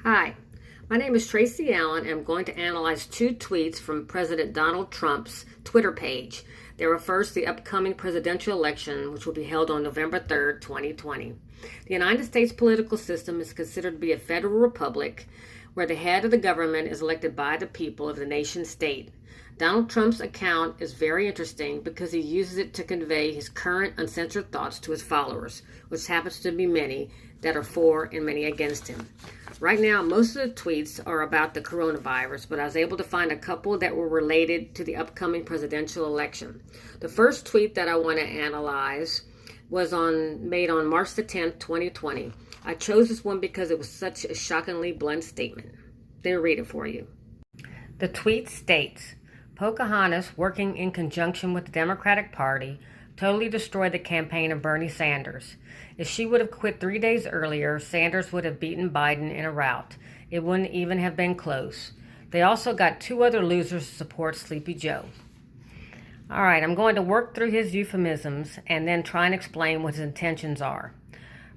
Hi, my name is Tracy Allen, and I'm going to analyze two tweets from President Donald Trump's Twitter page that refers to the upcoming presidential election, which will be held on November 3rd, 2020. The United States political system is considered to be a federal republic where the head of the government is elected by the people of the nation state. Donald Trump's account is very interesting because he uses it to convey his current uncensored thoughts to his followers, which happens to be many that are for and many against him. Right now, most of the tweets are about the coronavirus, but I was able to find a couple that were related to the upcoming presidential election. The first tweet that I want to analyze was made on March the 10th, 2020. I chose this one because it was such a shockingly blunt statement. Let me read it for you. The tweet states, Pocahontas, working in conjunction with the Democratic Party, totally destroyed the campaign of Bernie Sanders. If she would have quit 3 days earlier, Sanders would have beaten Biden in a rout. It wouldn't even have been close. They also got two other losers to support Sleepy Joe. All right, I'm going to work through his euphemisms and then try and explain what his intentions are.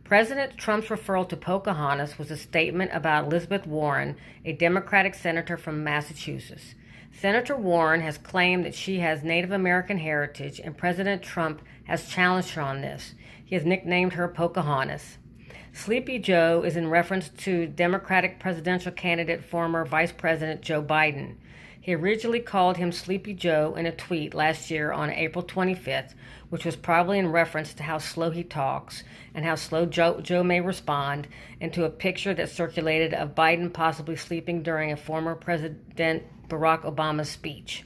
President Trump's referral to Pocahontas was a statement about Elizabeth Warren, a Democratic senator from Massachusetts. Senator Warren has claimed that she has Native American heritage, and President Trump has challenged her on this. He has nicknamed her Pocahontas. Sleepy Joe is in reference to Democratic presidential candidate former Vice President Joe Biden. He originally called him Sleepy Joe in a tweet last year on April 25th, which was probably in reference to how slow he talks and how slow Joe may respond, and to a picture that circulated of Biden possibly sleeping during a former President Barack Obama's speech.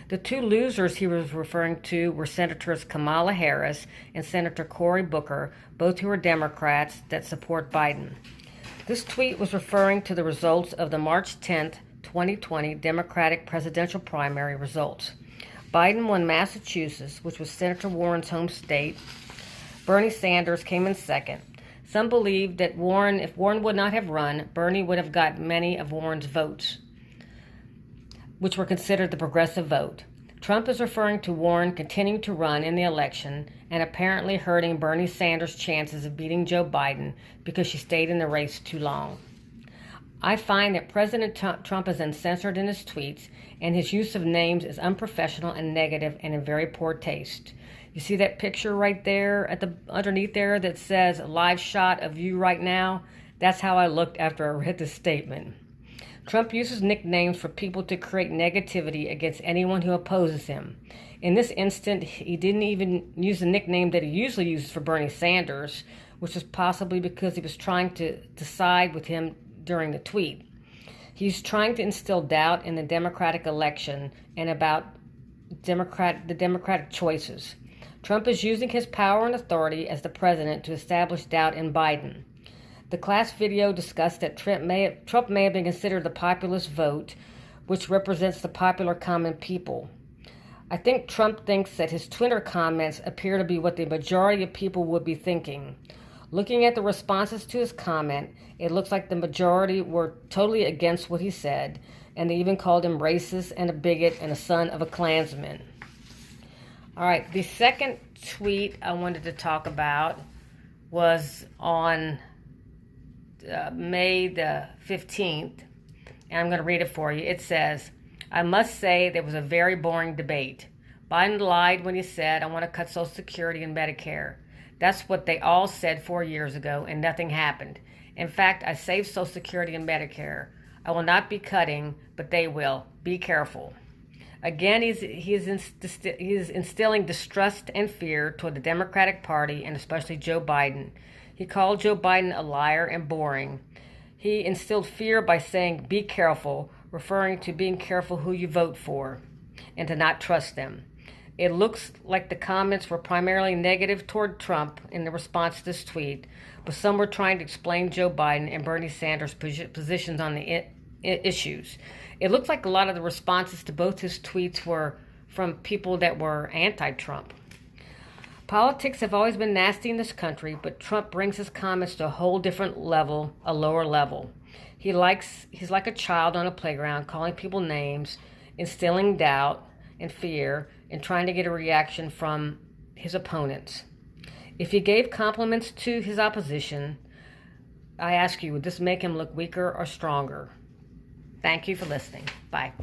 The two losers he was referring to were Senators Kamala Harris and Senator Cory Booker, both who are Democrats that support Biden. This tweet was referring to the results of the March 10th, 2020 Democratic presidential primary results. Biden won Massachusetts, which was Senator Warren's home state. Bernie Sanders came in second. Some believe that if Warren would not have run, Bernie would have got many of Warren's votes, which were considered the progressive vote. Trump is referring to Warren continuing to run in the election and apparently hurting Bernie Sanders' chances of beating Joe Biden because she stayed in the race too long. I find that President Trump is uncensored in his tweets, and his use of names is unprofessional and negative and in very poor taste. You see that picture right there underneath there that says live shot of you right now? That's how I looked after I read this statement. Trump uses nicknames for people to create negativity against anyone who opposes him. In this instant, he didn't even use the nickname that he usually uses for Bernie Sanders, which is possibly because he was trying to side with him during the tweet. He's trying to instill doubt in the Democratic election and about the Democratic choices. Trump is using his power and authority as the president to establish doubt in Biden. The class video discussed that Trump may have been considered the populist vote, which represents the popular common people. I think Trump thinks that his Twitter comments appear to be what the majority of people would be thinking. Looking at the responses to his comment, it looks like the majority were totally against what he said, and they even called him racist and a bigot and a son of a Klansman. All right, the second tweet I wanted to talk about was on May the 15th, and I'm going to read it for you. It says, I must say there was a very boring debate. Biden lied when he said, I want to cut Social Security and Medicare. That's what they all said 4 years ago, and nothing happened. In fact, I saved Social Security and Medicare. I will not be cutting, but they will. Be careful. Again, he is instilling distrust and fear toward the Democratic Party and especially Joe Biden. He called Joe Biden a liar and boring. He instilled fear by saying, be careful, referring to being careful who you vote for and to not trust them. It looks like the comments were primarily negative toward Trump in the response to this tweet, but some were trying to explain Joe Biden and Bernie Sanders' positions on the issues. It looks like a lot of the responses to both his tweets were from people that were anti-Trump. Politics have always been nasty in this country, but Trump brings his comments to a whole different level, a lower level. He's like a child on a playground, calling people names, instilling doubt and fear, and trying to get a reaction from his opponents. If he gave compliments to his opposition, I ask you, would this make him look weaker or stronger? Thank you for listening. Bye.